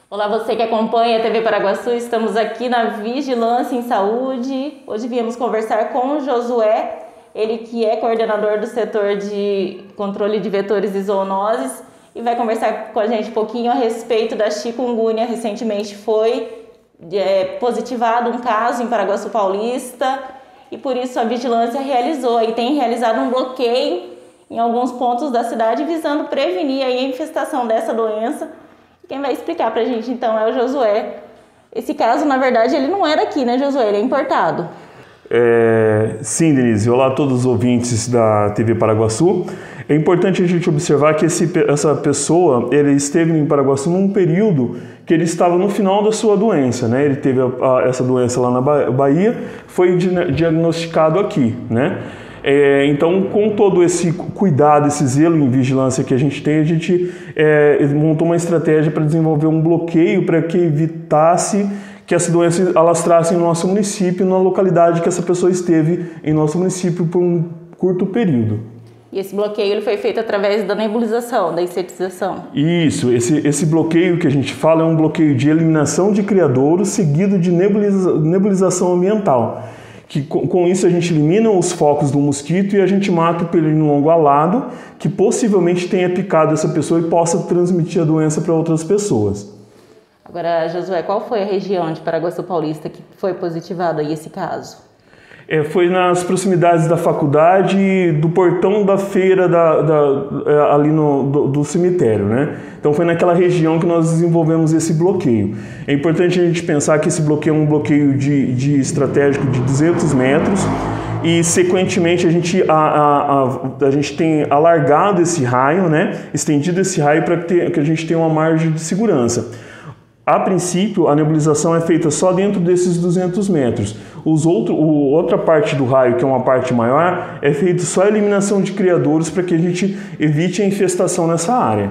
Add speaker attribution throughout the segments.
Speaker 1: Olá, você que acompanha a TV Paraguaçu, estamos aqui na Vigilância em Saúde. Hoje viemos conversar com o Josué, ele que é coordenador do setor de controle de vetores e zoonoses e vai conversar com a gente um pouquinho a respeito da chikungunya. Recentemente foi positivado um caso em Paraguaçu Paulista e por isso a Vigilância realizou e tem realizado um bloqueio em alguns pontos da cidade visando prevenir a infestação dessa doença. Quem vai explicar pra gente então é o Josué. Esse caso, na verdade, ele não era aqui, né, Josué? Ele é importado.
Speaker 2: Sim, Denise. Olá a todos os ouvintes da TV Paraguaçu. É importante a gente observar que essa pessoa, ele esteve em Paraguaçu num período que ele estava no final da sua doença, né? Ele teve essa doença lá na Bahia, foi diagnosticado aqui, né? Então, com todo esse cuidado, esse zelo em vigilância que a gente tem, a gente montou uma estratégia para desenvolver um bloqueio para que evitasse que essa doença alastrasse em nosso município, na localidade que essa pessoa esteve em nosso município por um curto período.
Speaker 1: E esse bloqueio ele foi feito através da nebulização, da insetização?
Speaker 2: Isso, esse bloqueio que a gente fala é um bloqueio de eliminação de criadouros seguido de nebulização ambiental. Que com isso a gente elimina os focos do mosquito e a gente mata o pelinho longo alado que possivelmente tenha picado essa pessoa e possa transmitir a doença para outras pessoas.
Speaker 1: Agora, Josué, qual foi a região de Paraguaçu Paulista que foi positivado aí esse caso?
Speaker 2: Foi nas proximidades da faculdade, do portão da feira ali do cemitério, né? Então foi naquela região que nós desenvolvemos esse bloqueio. É importante a gente pensar que esse bloqueio é um bloqueio de estratégico de 200 metros e, sequentemente, a gente tem alargado esse raio, né? Estendido esse raio para que a gente tenha uma margem de segurança. A princípio, a nebulização é feita só dentro desses 200 metros. Outra parte do raio, que é uma parte maior, é feita só a eliminação de criadouros para que a gente evite a infestação nessa área.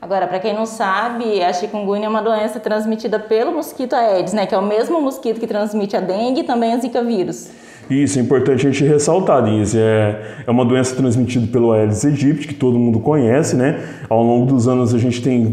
Speaker 1: Agora, para quem não sabe, a chikungunya é uma doença transmitida pelo mosquito Aedes, né? Que é o mesmo mosquito que transmite a dengue e também a zika vírus.
Speaker 2: Isso, é importante a gente ressaltar, Denise. É uma doença transmitida pelo Aedes aegypti, que todo mundo conhece, né? Ao longo dos anos a gente tem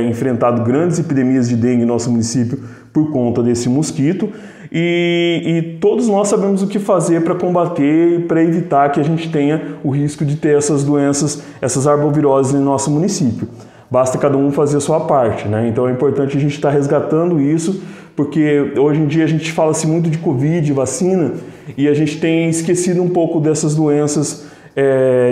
Speaker 2: enfrentado grandes epidemias de dengue em nosso município por conta desse mosquito e todos nós sabemos o que fazer para combater e para evitar que a gente tenha o risco de ter essas doenças, essas arboviroses em nosso município. Basta cada um fazer a sua parte, né? Então é importante a gente estar resgatando isso, porque hoje em dia a gente fala-se muito de Covid, vacina, e a gente tem esquecido um pouco dessas doenças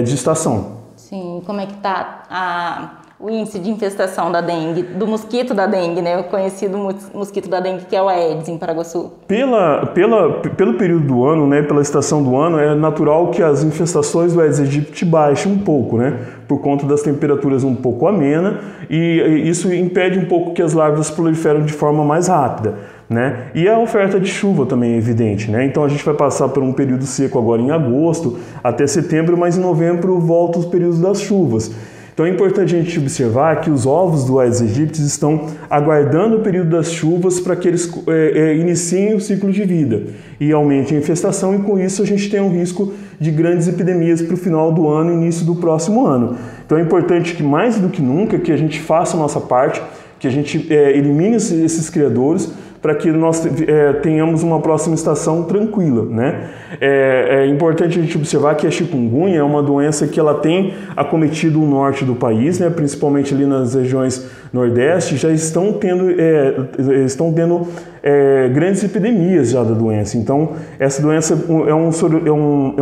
Speaker 2: de estação.
Speaker 1: Sim, como é que está o índice de infestação da dengue, do mosquito da dengue, né? O conhecido mosquito da dengue, que é o Aedes, em Paraguaçu.
Speaker 2: Pelo período do ano, né, pela estação do ano, é natural que as infestações do Aedes aegypti baixem um pouco, né? Por conta das temperaturas um pouco amenas, e isso impede um pouco que as larvas proliferem de forma mais rápida, né? E a oferta de chuva também é evidente, né? Então a gente vai passar por um período seco agora em agosto até setembro, mas em novembro volta os períodos das chuvas. Então é importante a gente observar que os ovos do Aedes aegypti estão aguardando o período das chuvas para que eles iniciem o ciclo de vida e aumentem a infestação, e com isso a gente tem um risco de grandes epidemias para o final do ano e início do próximo ano. Então é importante que, mais do que nunca, que a gente faça a nossa parte, que a gente elimine esses criadouros para que nós tenhamos uma próxima estação tranquila, né? É importante a gente observar que a chikungunya é uma doença que ela tem acometido o norte do país, né? Principalmente ali nas regiões nordeste, já estão tendo grandes epidemias já da doença. Então, essa doença é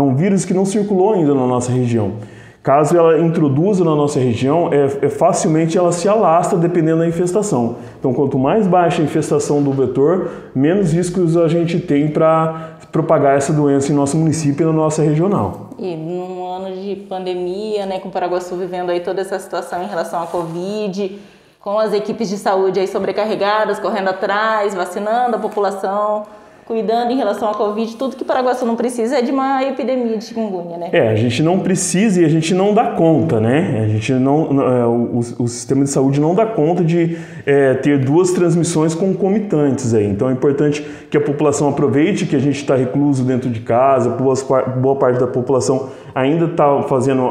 Speaker 2: um vírus que não circulou ainda na nossa região. Caso ela introduza na nossa região, facilmente ela se alastra dependendo da infestação. Então, quanto mais baixa a infestação do vetor, menos riscos a gente tem para propagar essa doença em nosso município e na nossa regional.
Speaker 1: E num ano de pandemia, né, com Paraguaçu vivendo aí toda essa situação em relação à Covid, com as equipes de saúde aí sobrecarregadas, correndo atrás, vacinando a população, cuidando em relação à Covid, tudo que Paraguaçu não precisa é de uma epidemia de chikungunya, né?
Speaker 2: A gente não precisa e a gente não dá conta, né? O sistema de saúde não dá conta de ter duas transmissões concomitantes aí. Então é importante que a população aproveite que a gente está recluso dentro de casa, boa parte da população ainda está fazendo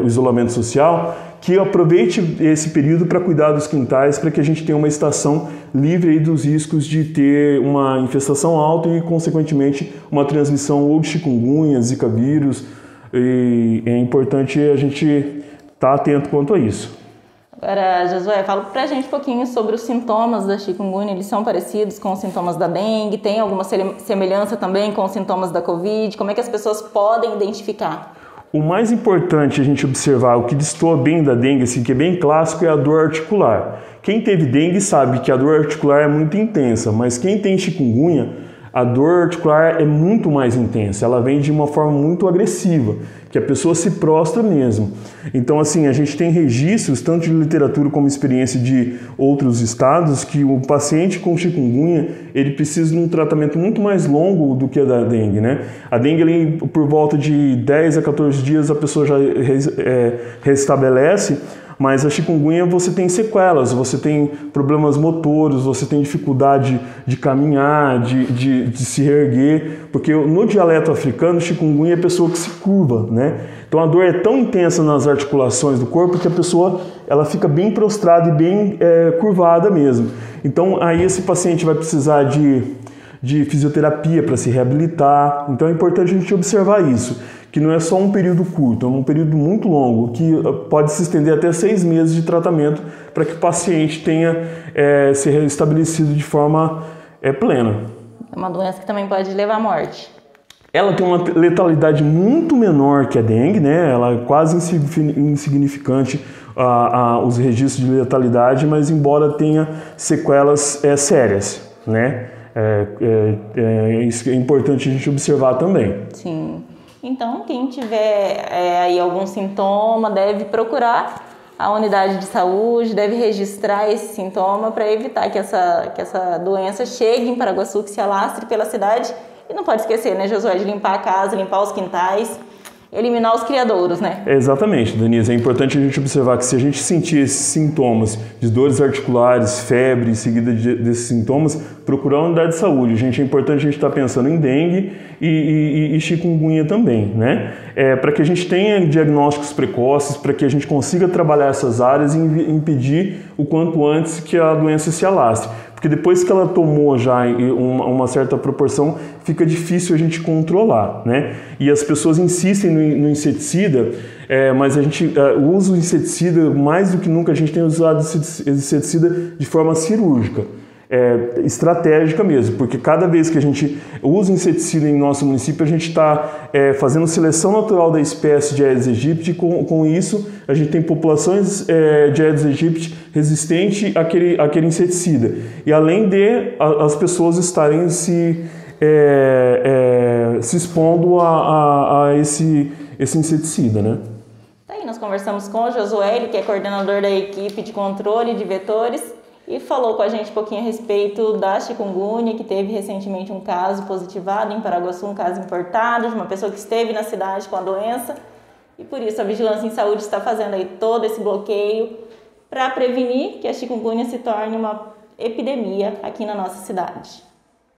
Speaker 2: o isolamento social, que aproveite esse período para cuidar dos quintais, para que a gente tenha uma estação livre aí dos riscos de ter uma infestação alta e, consequentemente, uma transmissão ou de chikungunya, zika vírus. E é importante a gente estar atento quanto a isso.
Speaker 1: Agora, Josué, fala pra gente um pouquinho sobre os sintomas da chikungunya. Eles são parecidos com os sintomas da dengue? Tem alguma semelhança também com os sintomas da Covid? Como é que as pessoas podem identificar?
Speaker 2: O mais importante a gente observar, o que destoa bem da dengue, assim, que é bem clássico, é a dor articular. Quem teve dengue sabe que a dor articular é muito intensa, mas quem tem chikungunya, a dor articular é muito mais intensa. Ela vem de uma forma muito agressiva, que a pessoa se prostra mesmo. Então, assim, a gente tem registros, tanto de literatura como experiência de outros estados, que o paciente com chikungunya, ele precisa de um tratamento muito mais longo do que a da dengue, né? A dengue, por volta de 10 a 14 dias, a pessoa já restabelece, mas a chikungunya você tem sequelas, você tem problemas motores, você tem dificuldade de caminhar, de se reerguer, porque no dialeto africano, chikungunya é a pessoa que se curva, né? Então a dor é tão intensa nas articulações do corpo que a pessoa ela fica bem prostrada e bem curvada mesmo. Então aí esse paciente vai precisar de fisioterapia para se reabilitar. Então é importante a gente observar isso, que não é só um período curto, é um período muito longo, que pode se estender até 6 meses de tratamento para que o paciente tenha se restabelecido de forma plena.
Speaker 1: É uma doença que também pode levar à morte.
Speaker 2: Ela tem uma letalidade muito menor que a dengue, né? Ela é quase insignificante os registros de letalidade, mas embora tenha sequelas sérias, né? Isso é importante a gente observar também.
Speaker 1: Sim. Então, quem tiver aí algum sintoma deve procurar a unidade de saúde, deve registrar esse sintoma para evitar que essa doença chegue em Paraguaçu, que se alastre pela cidade. E não pode esquecer, né, Josué, de limpar a casa, limpar os quintais, eliminar os criadouros, né?
Speaker 2: Exatamente, Denise. É importante a gente observar que se a gente sentir esses sintomas de dores articulares, febre, em seguida desses sintomas, procurar a unidade de saúde. É importante a gente estar pensando em dengue e chikungunya também, né? Para que a gente tenha diagnósticos precoces, para que a gente consiga trabalhar essas áreas e impedir o quanto antes que a doença se alastre. Porque depois que ela tomou já uma certa proporção, fica difícil a gente controlar, né? E as pessoas insistem no inseticida, mas a gente usa o inseticida, mais do que nunca a gente tem usado esse inseticida de forma cirúrgica. Estratégica mesmo, porque cada vez que a gente usa inseticida em nosso município, a gente está fazendo seleção natural da espécie de Aedes aegypti, e com isso a gente tem populações de Aedes aegypti resistente àquele inseticida. E além de as pessoas estarem se expondo a esse inseticida, né?
Speaker 1: Aí nós conversamos com o Josué, ele que é coordenador da equipe de controle de vetores, e falou com a gente um pouquinho a respeito da chikungunya, que teve recentemente um caso positivado em Paraguaçu, um caso importado de uma pessoa que esteve na cidade com a doença. E por isso a Vigilância em Saúde está fazendo aí todo esse bloqueio para prevenir que a chikungunya se torne uma epidemia aqui na nossa cidade.